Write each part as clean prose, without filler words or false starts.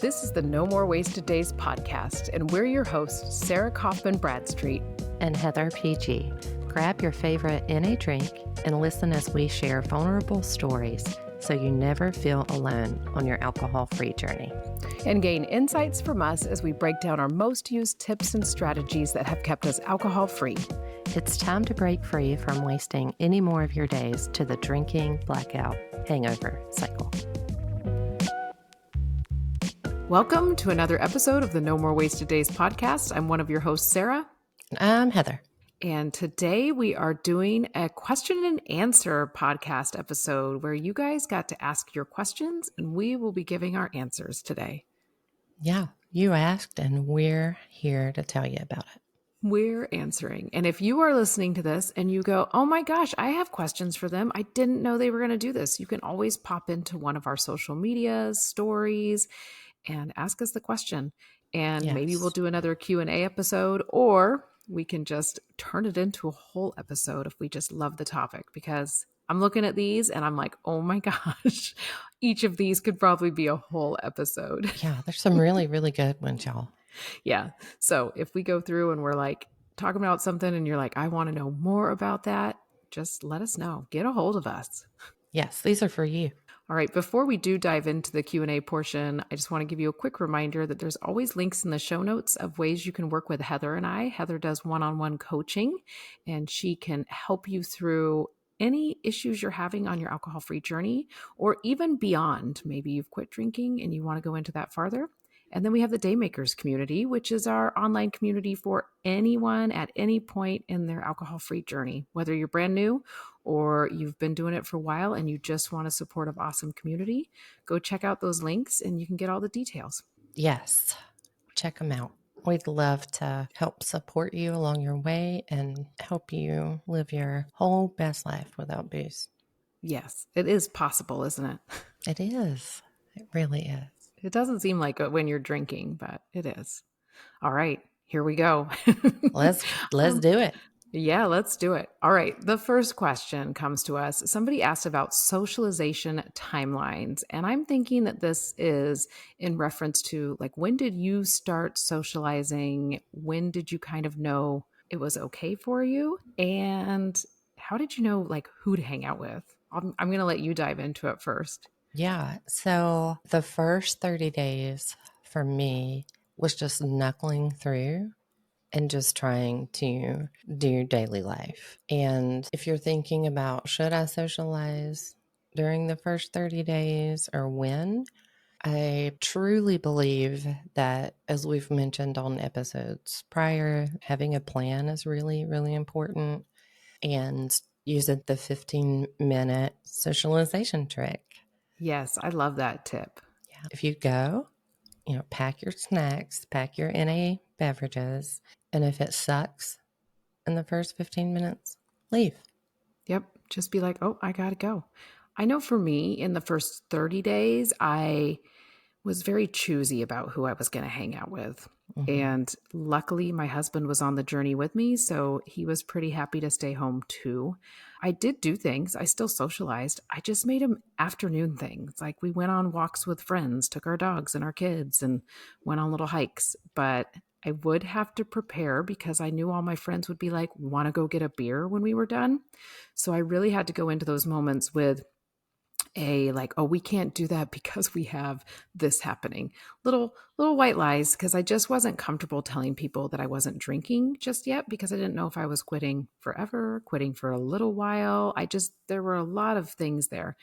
This is the No More Wasted Days podcast, and we're your hosts, Sarah Kaufman Bradstreet and Heather PG. Grab your favorite NA drink and listen as we share vulnerable stories so you never feel alone on your alcohol-free journey. And gain insights from us as we break down our most used tips and strategies that have kept us alcohol-free. It's time to break free from wasting any more of your days to the drinking, blackout, hangover cycle. Welcome to another episode of the No More Wasted Days podcast. I'm one of your hosts, Sarah. And I'm Heather. And today we are doing a question and answer podcast episode where you guys got to ask your questions and we will be giving our answers today. Yeah, you asked and we're here to tell you about it. We're answering. And if you are listening to this and you go, oh my gosh, I have questions for them. I didn't know they were going to do this. You can always pop into one of our social media stories and ask us the question. And maybe we'll do another Q&A episode, or we can just turn it into a whole episode if we just love the topic, because I'm looking at these and I'm like, oh my gosh, each of these could probably be a whole episode. Yeah, there's some really, really good ones, y'all. Yeah. So if we go through and we're like talking about something and you're like, I want to know more about that, just let us know. Get a hold of us. Yes, these are for you. All right, before we do dive into the Q&A portion, I just want to give you a quick reminder that there's always links in the show notes of ways you can work with Heather and I. Heather does one-on-one coaching, and she can help you through any issues you're having on your alcohol-free journey, or even beyond. Maybe you've quit drinking and you want to go into that farther. And then we have the Daymakers community, which is our online community for anyone at any point in their alcohol-free journey, whether you're brand new or you've been doing it for a while and you just want a supportive, awesome community. Go check out those links and you can get all the details. Yes, check them out. We'd love to help support you along your way and help you live your whole best life without booze. Yes, it is possible, isn't it? It is. It really is. It doesn't seem like it when you're drinking, but it is. All right, here we go. Let's do it. Yeah, let's do it. All right. The first question comes to us. Somebody asked about socialization timelines. And I'm thinking that this is in reference to, like, when did you start socializing? When did you kind of know it was okay for you? And how did you know, like, who to hang out with? I'm going to let you dive into it first. Yeah. So the first 30 days for me was just knuckling through and just trying to do daily life. And if you're thinking about, should I socialize during the first 30 days or when? I truly believe that, as we've mentioned on episodes prior, having a plan is really, really important. And using the 15-minute socialization trick. Yes, I love that tip. Yeah. If you go, pack your snacks, pack your NA beverages, and if it sucks in the first 15 minutes, leave. Yep. Just be like, oh, I got to go. I know for me, in the first 30 days, I was very choosy about who I was going to hang out with. Mm-hmm. And luckily, my husband was on the journey with me, so he was pretty happy to stay home too. I did do things. I still socialized. I just made them afternoon things. Like, we went on walks with friends, took our dogs and our kids, and went on little hikes. But I would have to prepare because I knew all my friends would be like, want to go get a beer when we were done. So I really had to go into those moments with oh, we can't do that because we have this happening. Little white lies, because I just wasn't comfortable telling people that I wasn't drinking just yet, because I didn't know if I was quitting forever, quitting for a little while. There were a lot of things there.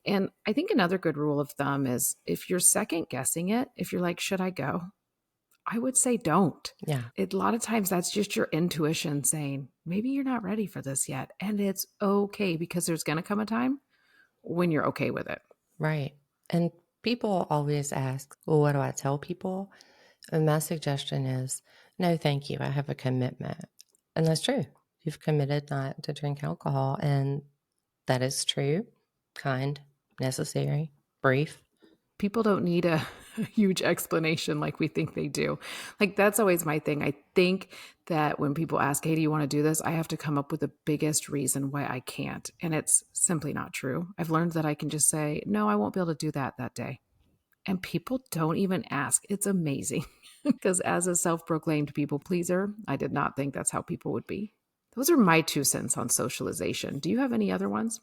And I think another good rule of thumb is, if you're second guessing it, if you're like, should I go? I would say don't. Yeah. A lot of times that's just your intuition saying, maybe you're not ready for this yet. And it's okay, because there's going to come a time when you're okay with it. Right. And people always ask, well, what do I tell people? And my suggestion is, no, thank you. I have a commitment. And that's true. You've committed not to drink alcohol. And that is true, kind, necessary, brief. People don't need a huge explanation like we think they do. Like, that's always my thing. I think that when people ask, hey, do you want to do this? I have to come up with the biggest reason why I can't. And it's simply not true. I've learned that I can just say, no, I won't be able to do that day. and people don't even ask. It's amazing because as a self proclaimed people pleaser, I did not think that's how people would be. Those are my 2 cents on socialization. Do you have any other ones?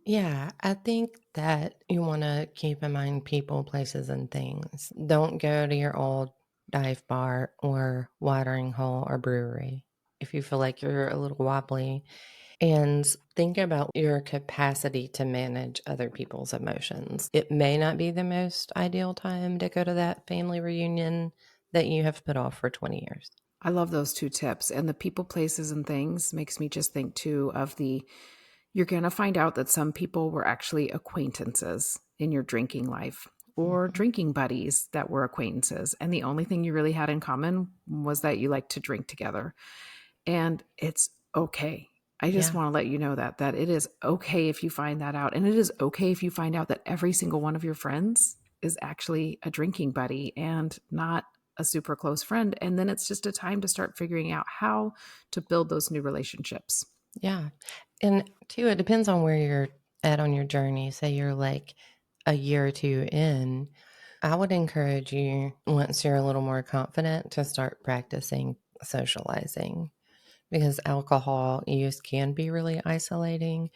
Yeah, I think that you want to keep in mind people, places, and things. Don't go to your old dive bar or watering hole or brewery if you feel like you're a little wobbly. And think about your capacity to manage other people's emotions. It may not be the most ideal time to go to that family reunion that you have put off for 20 years. I love those 2 tips. And the people, places, and things makes me just think too of the you're going to find out that some people were actually acquaintances in your drinking life or Mhm. drinking buddies that were acquaintances. And the only thing you really had in common was that you like to drink together. And it's okay. I just Yeah. want to let you know that it is okay if you find that out. And it is okay if you find out that every single one of your friends is actually a drinking buddy and not a super close friend. And then it's just a time to start figuring out how to build those new relationships. Yeah. And two, it depends on where you're at on your journey. Say you're like a year or two in, I would encourage you, once you're a little more confident, to start practicing socializing because alcohol use can be really isolating.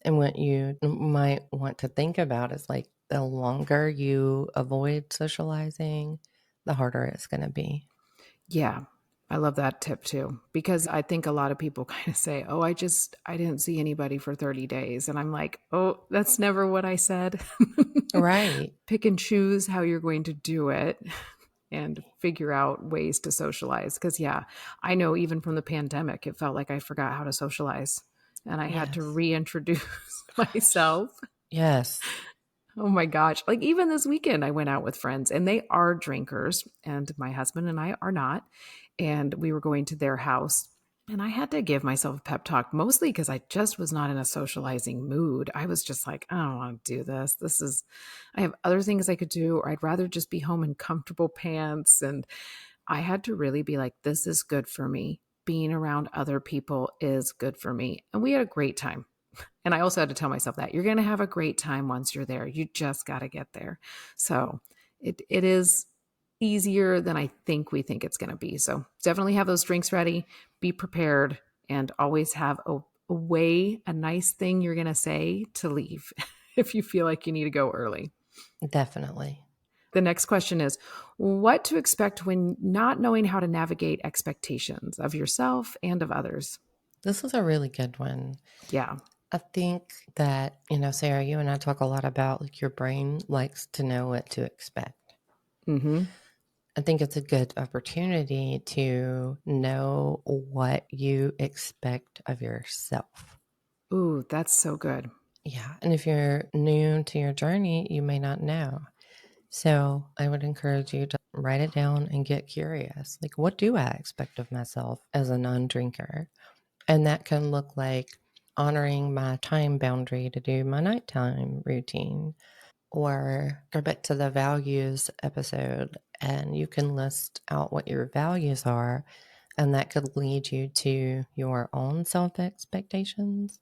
And what you might want to think about is like the longer you avoid socializing, the harder it's going to be. Yeah. I love that tip too, because I think a lot of people kind of say, oh, I didn't see anybody for 30 days. And I'm like, oh, that's never what I said. Right. Pick and choose how you're going to do it and figure out ways to socialize. Cause yeah, I know even from the pandemic, it felt like I forgot how to socialize and I had to Yes. reintroduce Gosh. myself. Yes. Oh my gosh. Like even this weekend, I went out with friends and they are drinkers, and my husband and I are not. And we were going to their house. And I had to give myself a pep talk, mostly because I just was not in a socializing mood. I was just like, I don't want to do this. I have other things I could do, or I'd rather just be home in comfortable pants. And I had to really be like, this is good for me. Being around other people is good for me. And we had a great time. And I also had to tell myself that you're going to have a great time once you're there. You just got to get there. So it is easier than I think we think it's going to be. So definitely have those drinks ready, be prepared, and always have a nice thing you're going to say to leave if you feel like you need to go early. Definitely. The next question is what to expect when not knowing how to navigate expectations of yourself and of others. This is a really good one. Yeah. I think that, Sarah, you and I talk a lot about like your brain likes to know what to expect. Mhm. I think it's a good opportunity to know what you expect of yourself. Ooh, that's so good. Yeah. And if you're new to your journey, you may not know. So I would encourage you to write it down and get curious. Like, what do I expect of myself as a non drinker? And that can look like honoring my time boundary to do my nighttime routine, or go back to the values episode and you can list out what your values are. And that could lead you to your own self expectations.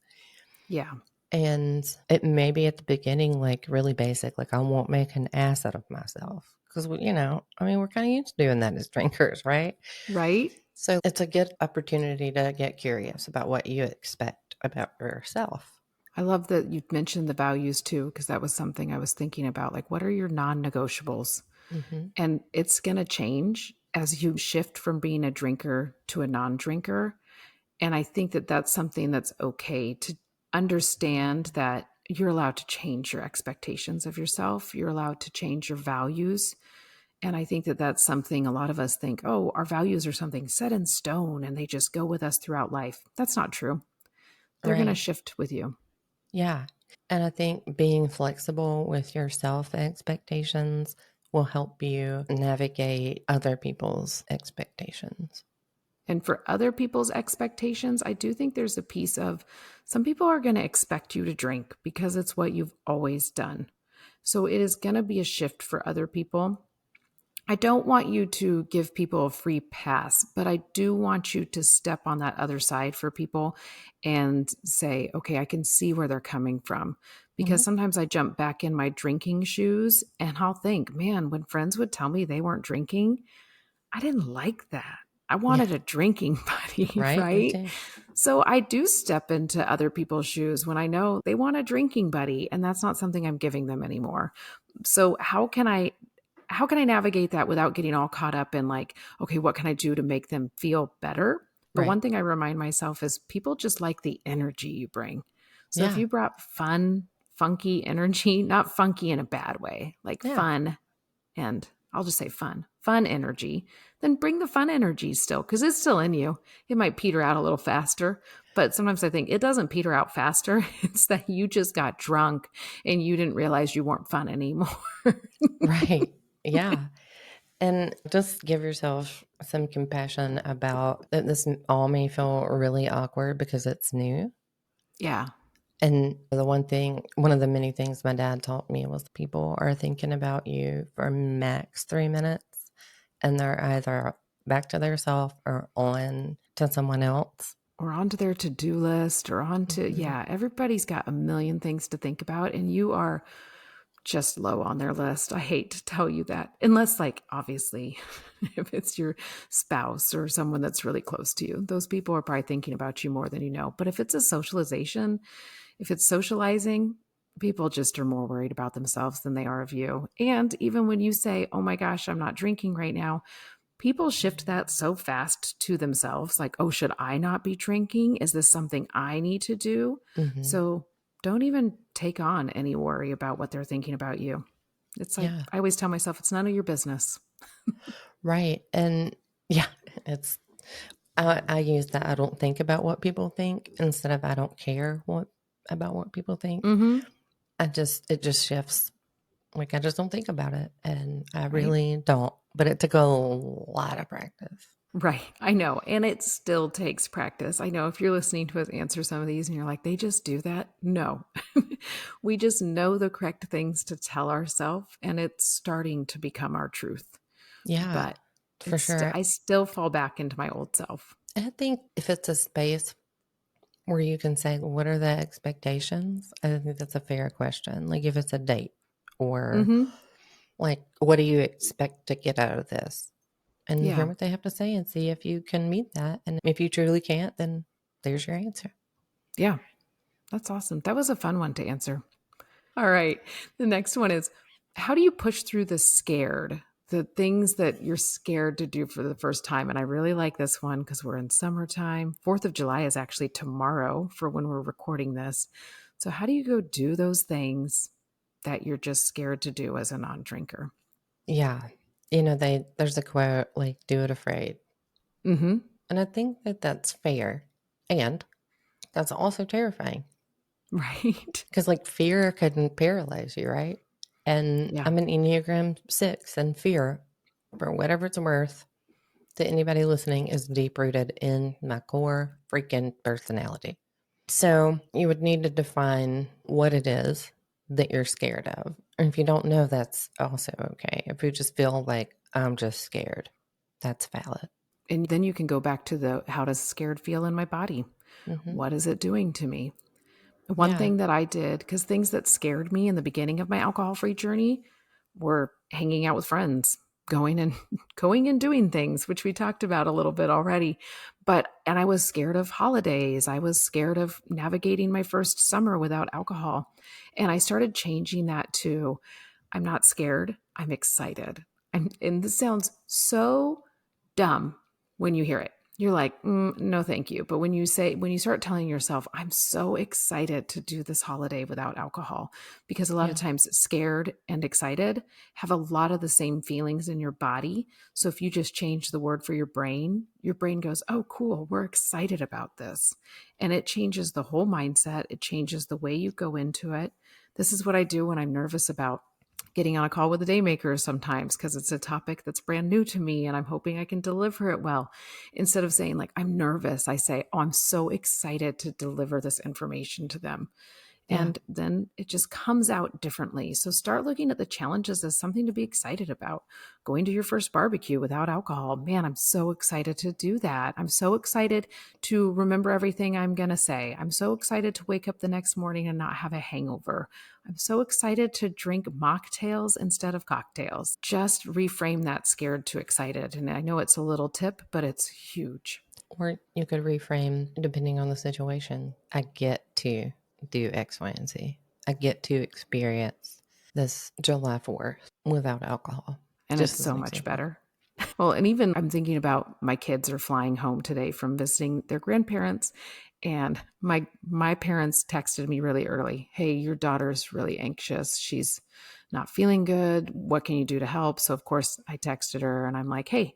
Yeah. And it may be at the beginning, like really basic, like I won't make an ass out of myself. Because, we're kind of used to doing that as drinkers, right? Right? So it's a good opportunity to get curious about what you expect about yourself. I love that you mentioned the values too, because that was something I was thinking about. Like, what are your non negotiables? Mm-hmm. And it's going to change as you shift from being a drinker to a non drinker. And I think that that's something that's okay to understand that you're allowed to change your expectations of yourself. You're allowed to change your values. And I think that that's something a lot of us think, oh, our values are something set in stone and they just go with us throughout life. That's not true. They're going to Right. shift with you. Yeah. And I think being flexible with your self expectations will help you navigate other people's expectations. And for other people's expectations, I do think there's a piece of some people are going to expect you to drink because it's what you've always done. So it is going to be a shift for other people. I don't want you to give people a free pass, but I do want you to step on that other side for people and say, okay, I can see where they're coming from Hmm. because sometimes I jump back in my drinking shoes and I'll think, man, when friends would tell me they weren't drinking, I didn't like that. I Yeah. wanted a drinking buddy, Right. Me right? too. So I do step into other people's shoes when I know they want a drinking buddy and that's not something I'm giving them anymore. So how can I navigate that without getting all caught up in like, okay, what can I do to make them feel better? But Right. one thing I remind myself is people just like the energy you bring. So if Yeah. you brought fun, funky energy, not funky in a bad way, like Yeah. fun, and I'll just say fun energy, then bring the fun energy still because it's still in you. It might peter out a little faster, but sometimes I think it doesn't peter out faster. It's that you just got drunk and you didn't realize you weren't fun anymore. Right. Yeah. And just give yourself some compassion about that this all may feel really awkward because it's new. Yeah. And the one thing, one of the many things my dad taught me was people are thinking about you for max 3 minutes and they're either back to their self or on to someone else. Or onto their to-do list or onto, Hmm. yeah, everybody's got a million things to think about and you are just low on their list. I hate to tell you that. Unless, like, obviously, if it's your spouse or someone that's really close to you, those people are probably thinking about you more than you know. But if it's a socialization, if it's socializing, people just are more worried about themselves than they are of you. And even when you say, oh my gosh, I'm not drinking right now, people shift that so fast to themselves like, oh, should I not be drinking? Is this something I need to do? Hmm. So don't even take on any worry about what they're thinking about you. It's like, Yeah. I always tell myself, it's none of your business. Right. And yeah, it's, I use that I don't think about what people think instead of I don't care what about what people think. Mm-hmm. It just shifts. Like I just don't think about it. And I Right. really don't. But it took a lot of practice. Right. I know. And it still takes practice. I know if you're listening to us answer some of these and you're like, they just do that. No, we just know the correct things to tell ourselves and it's starting to become our truth. Yeah, But for sure. I still fall back into my old self. And I think if it's a space where you can say, what are the expectations? I think that's a fair question. Like if it's a date or Mm-hmm. like, what do you expect to get out of this? And hear Yeah. what they have to say and see if you can meet that. And if you truly can't, then there's your answer. Yeah. That's awesome. That was a fun one to answer. All right. The next one is how do you push through the scared, the things that you're scared to do for the first time? And I really like this one because we're in summertime. 4th of July is actually tomorrow for when we're recording this. So, how do you go do those things that you're just scared to do as a non drinker? Yeah. You know, there's a quote like, do it afraid. Mm hmm. And I think that that's fair. And that's also terrifying Right. because, like, fear can paralyze you, right? And Yeah. I'm an Enneagram 6, and fear, for whatever it's worth, to anybody listening, is deep rooted in my core freaking personality. So you would need to define what it is that you're scared of. And if you don't know, that's also okay. If you just feel like I'm just scared, that's valid. And then you can go back to the how does scared feel in my body? Hmm. What is it doing to me? One Yeah. thing that I did, because things that scared me in the beginning of my alcohol free journey were hanging out with friends, going and going and doing things, which we talked about a little bit already. And I was scared of holidays. I was scared of navigating my first summer without alcohol. And I started changing that to I'm not scared, I'm excited. And this sounds so dumb when you hear it. You're like, no, thank you. But when you start telling yourself, I'm so excited to do this holiday without alcohol, because a lot of Yeah. times scared and excited have a lot of the same feelings in your body. So if you just change the word for your brain goes, oh, cool, we're excited about this. And it changes the whole mindset. It changes the way you go into it. This is what I do when I'm nervous about getting on a call with a daymaker sometimes because it's a topic that's brand new to me and I'm hoping I can deliver it well. Instead of saying like I'm nervous, I say, "Oh, I'm so excited to deliver this information to them." Yeah. And then it just comes out differently. So start looking at the challenges as something to be excited about. Going to your first barbecue without alcohol. Man, I'm so excited to do that. I'm so excited to remember everything I'm going to say. I'm so excited to wake up the next morning and not have a hangover. I'm so excited to drink mocktails instead of cocktails. Just reframe that scared to excited. And I know it's a little tip, but it's huge. Or you could reframe depending on the situation. I get to do X, Y, and Z. I get to experience this July 4th without alcohol, And it's just as so an much example. better. Well, and even I'm thinking about my kids are flying home today from visiting their grandparents, and my parents texted me really early. Hey, your daughter's really anxious. She's not feeling good. What can you do to help? So of course I texted her and I'm like, "Hey,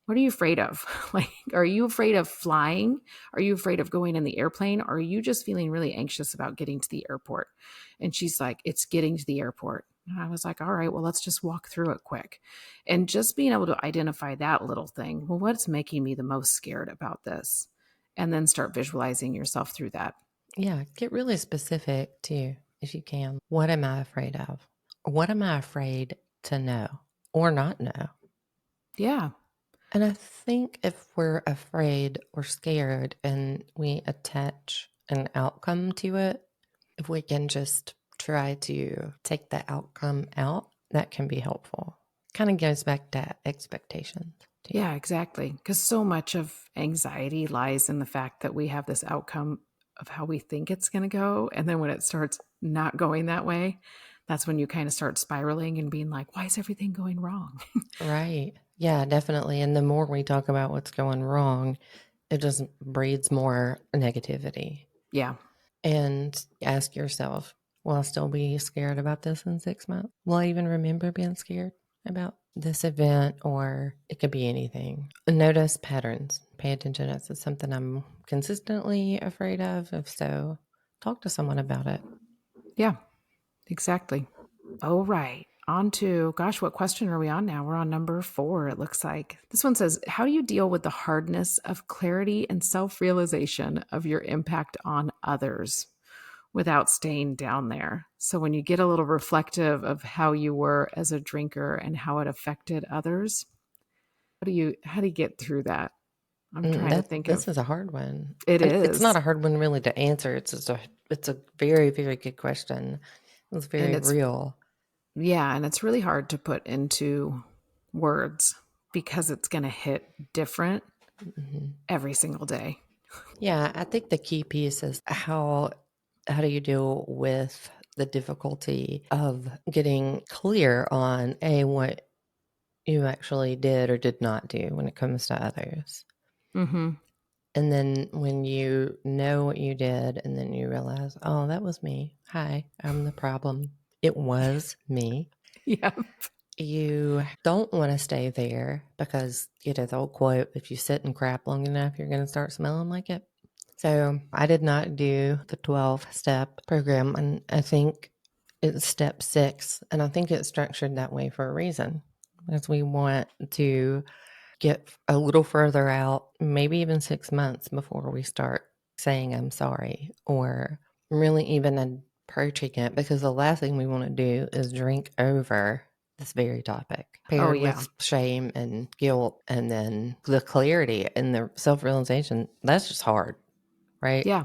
what are you afraid of? Like, are you afraid of flying? Are you afraid of going in the airplane? Or are you just feeling really anxious about getting to the airport?" And she's like, "It's getting to the airport." And I was like, "All right, well, let's just walk through it quick." And just being able to identify that little thing, well, what's making me the most scared about this? And then start visualizing yourself through that. Yeah, get really specific too, if you can. What am I afraid of? What am I afraid to know or not know? Yeah. And I think if we're afraid or scared and we attach an outcome to it, if we can just try to take the outcome out, that can be helpful. Kind of goes back to expectations too. Yeah, exactly. Because so much of anxiety lies in the fact that we have this outcome of how we think it's going to go. And then when it starts not going that way, that's when you kind of start spiraling and being like, why is everything going wrong? Right. Yeah, definitely. And the more we talk about what's going wrong, it just breeds more negativity. Yeah. And ask yourself, will I still be scared about this in 6 months? Will I even remember being scared about this event? Or it could be anything. Notice patterns. Pay attention. Is this something I'm consistently afraid of? If so, talk to someone about it. Yeah, exactly. Oh, right. On to, gosh, what question are we on now? We're on number 4, it looks like. This one says, how do you deal with the hardness of clarity and self realization of your impact on others without staying down there? So, when you get a little reflective of how you were as a drinker and how it affected others, how do you get through that? I'm trying to That think this of is a hard one. it It's not is. a hard one really to answer. It's a very, very good question. It's And very it's, real. yeah, and it's really hard to put into words because it's going to hit different Mhm. every single day. Yeah, I think the key piece is how do you deal with the difficulty of getting clear on what you actually did or did not do when it comes to others. Mm-hmm. And then when you know what you did and then you realize, oh, that was me. Hi, I'm the problem. It was me. Yeah. You don't want to stay there because, the old quote, if you sit and crap long enough, you're going to start smelling like it. So I did not do the 12-step program. And I think it's step 6. And I think it's structured that way for a reason, because we want to get a little further out, maybe even 6 months before we start saying I'm sorry or really even approaching it, because the last thing we want to do is drink over this very topic Oh, paired yeah. with shame and guilt, and then the clarity and the self-realization. That's just hard, right? Yeah.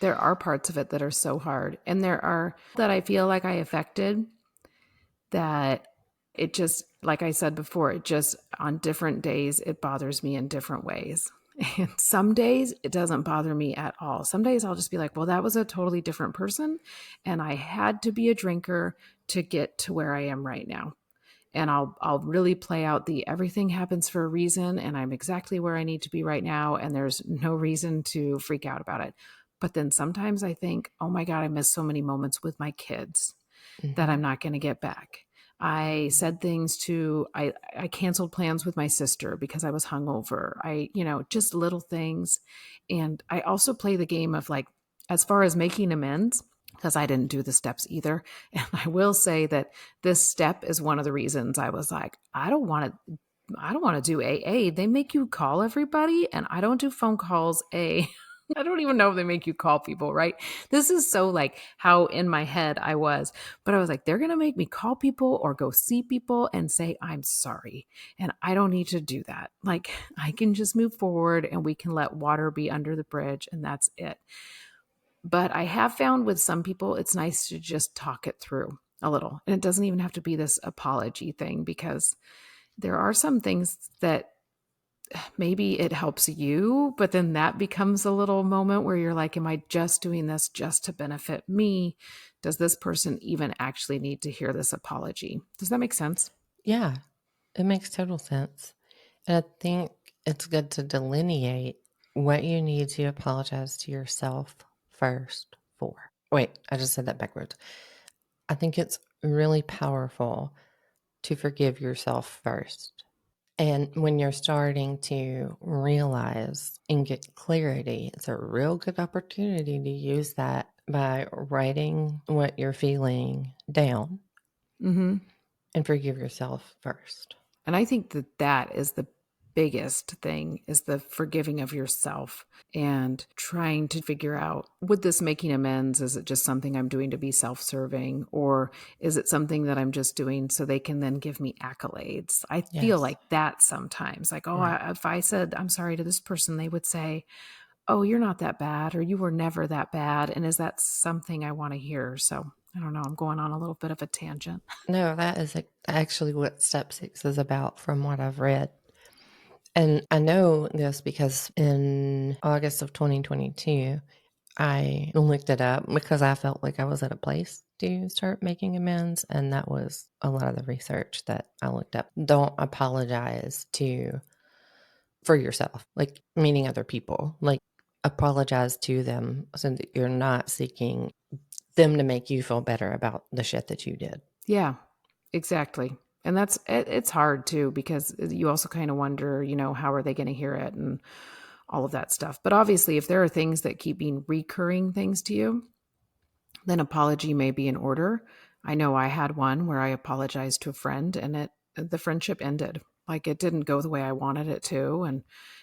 There are parts of it that are so hard. And there are that I feel like I affected that it just, like I said before, it just on different days, it bothers me in different ways. And some days it doesn't bother me at all. Some days I'll just be like, well, that was a totally different person. And I had to be a drinker to get to where I am right now. And I'll really play out the everything happens for a reason and I'm exactly where I need to be right now and there's no reason to freak out about it. But then sometimes I think, "Oh my god, I missed so many moments with my kids that Mm-hmm. I'm not going to get back." I said things to I canceled plans with my sister because I was hungover. Just little things. And I also play the game of like as far as making amends because I didn't do the steps either. And I will say that this step is one of the reasons I was like, I don't want to do AA. They make you call everybody and I don't do phone calls. I don't even know if they make you call people, right? This is so like how in my head I was, but I was like, they're going to make me call people or go see people and say, I'm sorry. And I don't need to do that. Like, I can just move forward and we can let water be under the bridge and that's it. But I have found with some people, it's nice to just talk it through a little. And it doesn't even have to be this apology thing because there are some things that maybe it helps you, but then that becomes a little moment where you're like, am I just doing this just to benefit me? Does this person even actually need to hear this apology? Does that make sense? Yeah, it makes total sense. And I think it's good to delineate what you need to apologize to yourself first for. Wait, I just said that backwards. I think it's really powerful to forgive yourself first. And when you're starting to realize and get clarity, it's a real good opportunity to use that by writing what you're feeling down Mm-hmm. and forgive yourself first. And I think that that is the biggest thing is the forgiving of yourself and trying to figure out, would this making amends, is it just something I'm doing to be self-serving, or is it something that I'm just doing so they can then give me accolades? I feel Yes. like that sometimes, like, oh, Right. if I said I'm sorry to this person, they would say, oh, you're not that bad, or you were never that bad. And is that something I want to hear? So I don't know, I'm going on a little bit of a tangent. No, that is actually what step 6 is about from what I've read. And I know this because in August of 2022, I looked it up because I felt like I was at a place to start making amends. And that was a lot of the research that I looked up. Don't apologize for yourself, like meaning other people. Like apologize to them so that you're not seeking them to make you feel better about the shit that you did. Yeah, exactly. And it's hard too because you also kind of wonder, how are they going to hear it and all of that stuff. But obviously, if there are things that keep being recurring things to you, then apology may be in order. I know I had one where I apologized to a friend and the friendship ended. Like it didn't go the way I wanted it to,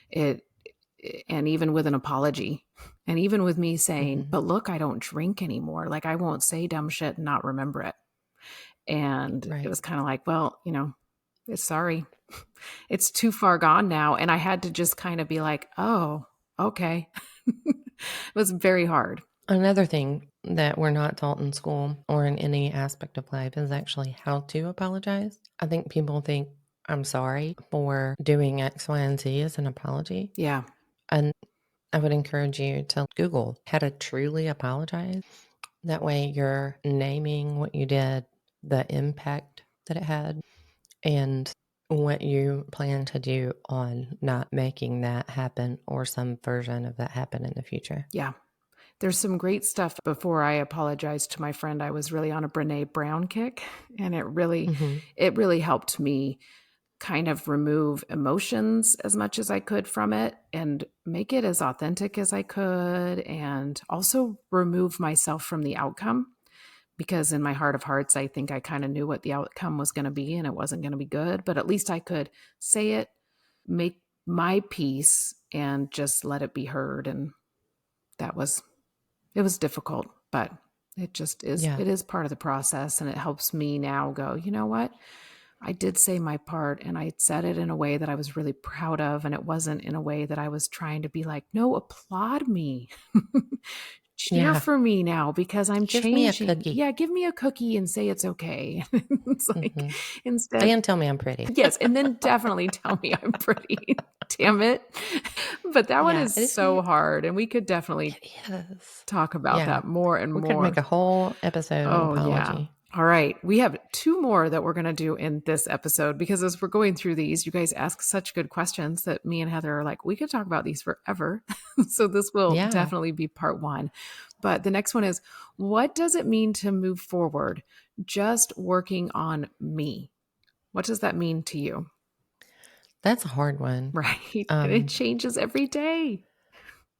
it and even with an apology and even with me saying, Hmm. but look, I don't drink anymore. Like I won't say dumb shit and not remember it. And it Right. was kind of like, well, sorry, it's too far gone now. And I had to just kind of be like, oh, okay. It was very hard. Another thing that we're not taught in school or in any aspect of life is actually how to apologize. I think people think I'm sorry for doing X, Y, and Z as an apology. Yeah. And I would encourage you to Google how to truly apologize. That way you're naming what you did, the impact that it had, and what you plan to do on not making that happen or some version of that happen in the future. Yeah. There's some great stuff. Before I apologized to my friend, I was really on a Brene Brown kick, and Hmm. it really helped me kind of remove emotions as much as I could from it and make it as authentic as I could, and also remove myself from the outcome. Because in my heart of hearts, I think I kind of knew what the outcome was going to be and it wasn't going to be good, but at least I could say it, make my peace, and just let it be heard. And that was, it was difficult, but it just is, Yeah. it is part of the process. And it helps me now go, you know what? I did say my part and I said it in a way that I was really proud of. And it wasn't in a way that I was trying to be like, no, applaud me. Cheer Yeah. for me now because I'm Give me a changing. cookie. Yeah, give me a cookie and say it's okay. It's like Hmm. instead, And tell me I'm pretty. yes, and then definitely tell me I'm pretty. Damn it. But that one Yeah, is it so is. hard. And we could definitely It is. talk about Yeah. that more and We could make more. a whole episode on Oh, yeah. apology. All right. We have two more that we're going to do in this episode because as we're going through these, you guys ask such good questions that me and Heather are like, we could talk about these forever. So this will Yeah, definitely be part one. But the next one is, what does it mean to move forward? Just working on me. What does that mean to you? that's a hard one. Right. And it Um, changes every day.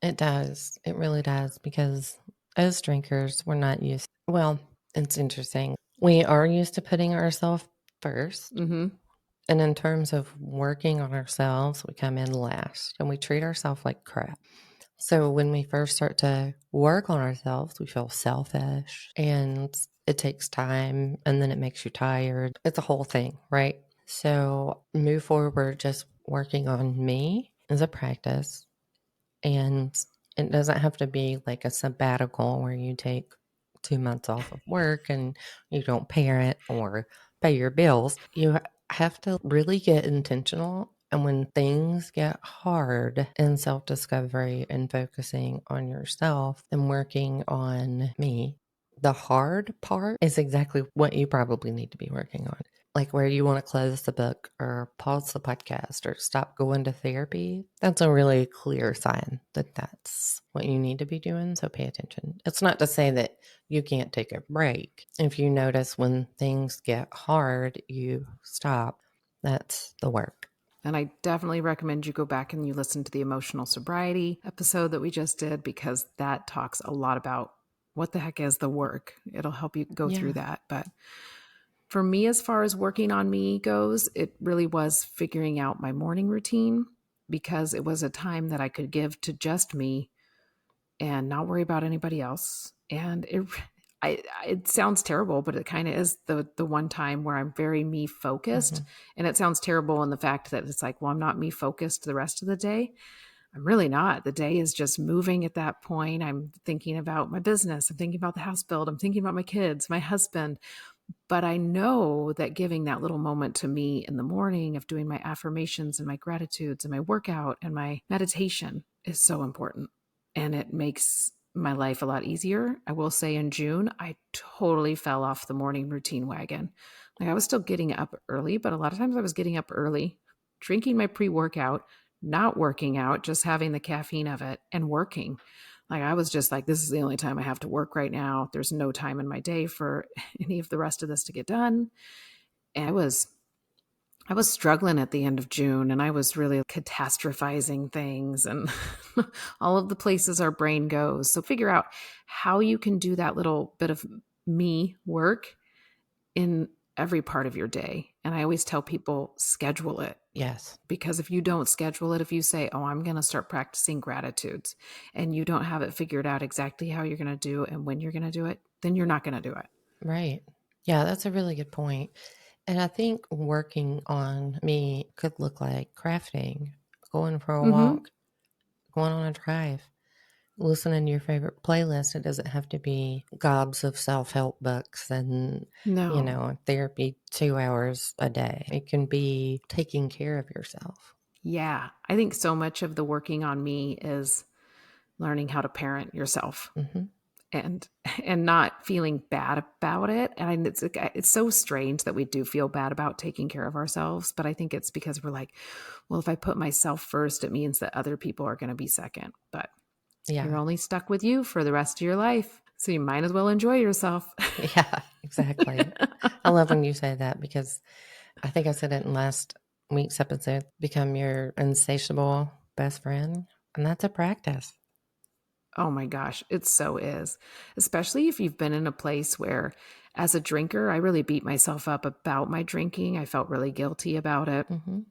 it does. It really does because as drinkers, we're not used. Well, it's interesting. We are used to putting ourselves first. Mm-hmm. And in terms of working on ourselves, we come in last and we treat ourselves like crap. So when we first start to work on ourselves, we feel selfish and it takes time and then it makes you tired. It's a whole thing, right? So move forward, just working on me as a practice. And it doesn't have to be like a sabbatical where you take 2 months off of work and you don't parent or pay your bills. You have to really get intentional. And when things get hard in self discovery and focusing on yourself and working on me, the hard part is exactly what you probably need to be working on. Like where you want to close the book or pause the podcast or stop going to therapy, that's a really clear sign that that's what you need to be doing. So pay attention. It's not to say that you can't take a break. If you notice when things get hard, you stop. That's the work. And I definitely recommend you go back and you listen to the emotional sobriety episode that we just did, because that talks a lot about what the heck is the work. It'll help you go through Yeah. that. But for me, as far as working on me goes, it really was figuring out my morning routine, because it was a time that I could give to just me and not worry about anybody else. And it sounds terrible, but it kind of is the one time where I'm very me focused. Mm-hmm. And it sounds terrible in the fact that it's like, well, I'm not me focused the rest of the day. I'm really not. The day is just moving at that point. I'm thinking about my business. I'm thinking about the house build. I'm thinking about my kids, my husband. But I know that giving that little moment to me in the morning of doing my affirmations and my gratitudes and my workout and my meditation is so important. And it makes my life a lot easier. I will say in June, I totally fell off the morning routine wagon. Like I was still getting up early, but a lot of times I was getting up early, drinking my pre workout, not working out, just having the caffeine of it and working. Like I was just like, this is the only time I have to work right now. There's no time in my day for any of the rest of this to get done. And I was struggling at the end of June, and I was really catastrophizing things and all of the places our brain goes. So figure out how you can do that little bit of me work in every part of your day. And I always tell people schedule it, Yes. because if you don't schedule it, if you say, oh, I'm going to start practicing gratitudes, and you don't have it figured out exactly how you're going to do and when you're going to do it, then you're not going to do it. Right. Yeah, that's a really good point. And I think working on me could look like crafting, going for a Mm-hmm. walk, going on a drive, listening to your favorite playlist. It doesn't have to be gobs of self help books and, No. therapy 2 hours a day. It can be taking care of yourself. Yeah. I think so much of the working on me is learning how to parent yourself Hmm. and not feeling bad about it. And it's so strange that we do feel bad about taking care of ourselves, but I think it's because we're like, well, if I put myself first, it means that other people are going to be second. But you're Yeah. only stuck with you for the rest of your life. So you might as well enjoy yourself. Yeah, exactly. I love when you say that because I think I said it in last week's episode, become your insatiable best friend. And that's a practice. Oh my gosh, it so is. Especially if you've been in a place where, as a drinker, I really beat myself up about my drinking. I felt really guilty about it. Hmm.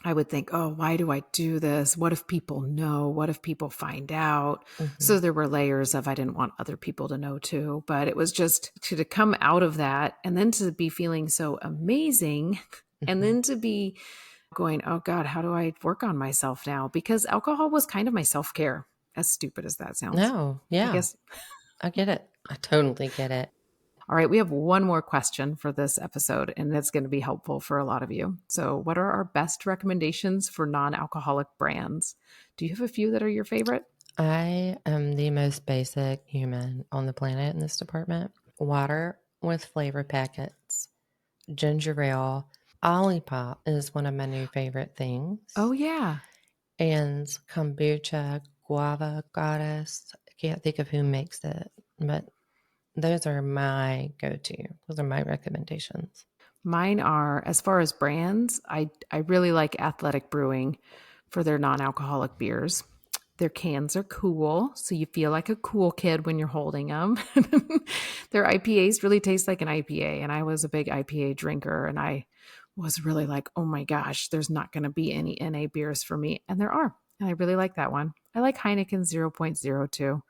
I would think, oh, why do I do this? What if people know? What if people find out? Hmm. So there were layers of I didn't want other people to know too. But it was just to come out of that and then to be feeling so amazing and Hmm. then to be going, oh God, how do I work on myself now? Because alcohol was kind of my self care, as stupid as that sounds. No, I yeah, guess. I get it. I totally get it. All right, we have one more question for this episode, and it's going to be helpful for a lot of you. So, what are our best recommendations for non alcoholic brands? Do you have a few that are your favorite? I am the most basic human on the planet in this department. Water with flavor packets, ginger ale, Olipop is one of my new favorite Oh, things, yeah. and kombucha, guava goddess. I can't think of who makes it, but those are my go-to. Those are my recommendations. Mine are, as far as brands, I really like Athletic Brewing for their non alcoholic beers. Their cans are cool, so you feel like a cool kid when you're holding them. Their IPAs really taste like an IPA, and I was a big IPA drinker, and I was really like, oh my gosh, there's not going to be any NA beers for me, and there are, and I really like that one. I like Heineken 0.02.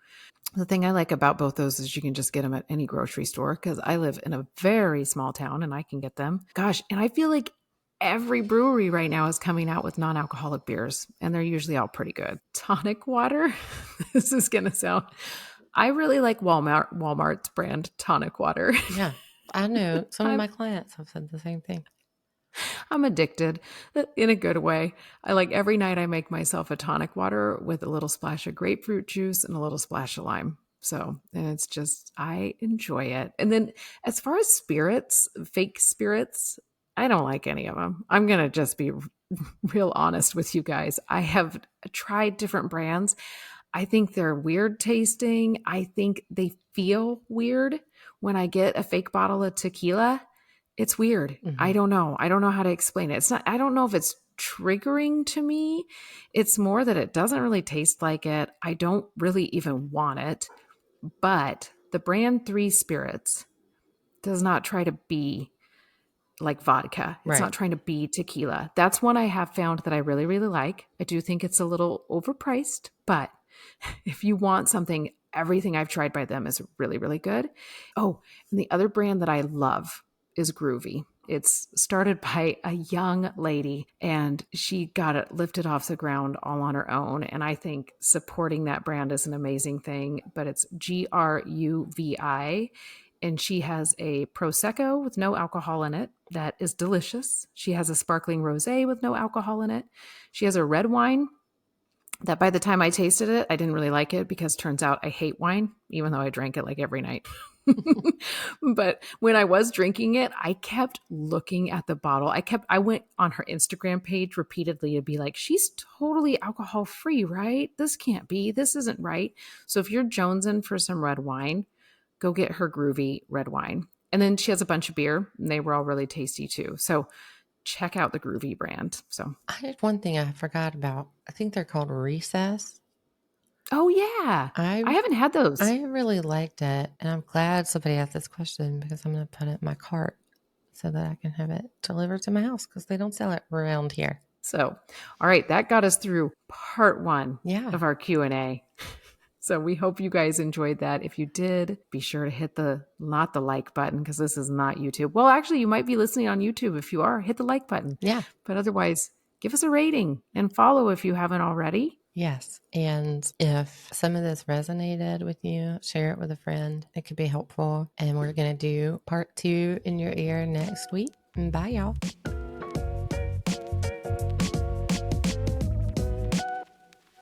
The thing I like about both those is you can just get them at any grocery store because I live in a very small town and I can get them. Gosh, and I feel like every brewery right now is coming out with non-alcoholic beers and they're usually all pretty good. Tonic water. This is going to sound I really like Walmart's brand tonic water. Yeah. I know some of I'm my clients have said the same thing. I'm addicted in a good way. I like every night I make myself a tonic water with a little splash of grapefruit juice and a little splash of lime. So, and it's just, I enjoy it. And then as far as spirits, fake spirits, I don't like any of them. I'm going to just be real honest with you guys. I have tried different brands. I think they're weird tasting. I think they feel weird when I get a fake bottle of tequila. It's weird. I Hmm. don't know. I don't know how to explain it. It's not, I don't know if it's triggering to me. It's more that it doesn't really taste like it. I don't really even want it. But the brand Three Spirits does not try to be like vodka. It's Right. not trying to be tequila. That's one I have found that I really, really like. I do think it's a little overpriced, but if you want something, everything I've tried by them is really, really good. Oh, and the other brand that I love is Groovy. It's started by a young lady and she got it lifted off the ground all on her own. And I think supporting that brand is an amazing thing. But it's Gruvi. And she has a Prosecco with no alcohol in it that is delicious. She has a sparkling rosé with no alcohol in it. She has a red wine that by the time I tasted it, I didn't really like it because turns out I hate wine, even though I drank it like every night. But when I was drinking it, I kept looking at the bottle. I went on her Instagram page repeatedly to be like, she's totally alcohol free, right? This can't be. This isn't right. So if you're jonesing for some red wine, go get her Groovy red wine. And then she has a bunch of beer, and they were all really tasty too. So check out the Groovy brand. So, I had one thing I forgot about. I think they're called Recess. oh yeah, I I haven't had those. I really liked it, and I'm glad somebody asked this question because I'm going to put it in my cart so that I can have it delivered to my house because they don't sell it around here. So, all right, that got us through part 1 Yeah. of our Q&A. So, we hope you guys enjoyed that. If you did, be sure to hit the not the like button because this is not YouTube. Well, actually, you might be listening on YouTube. If you are, hit the like button. Yeah. But otherwise, give us a rating and follow if you haven't already. Yes. And if some of this resonated with you, share it with a friend. It could be helpful. And we're going to do part 2 in your ear next week. Bye, y'all.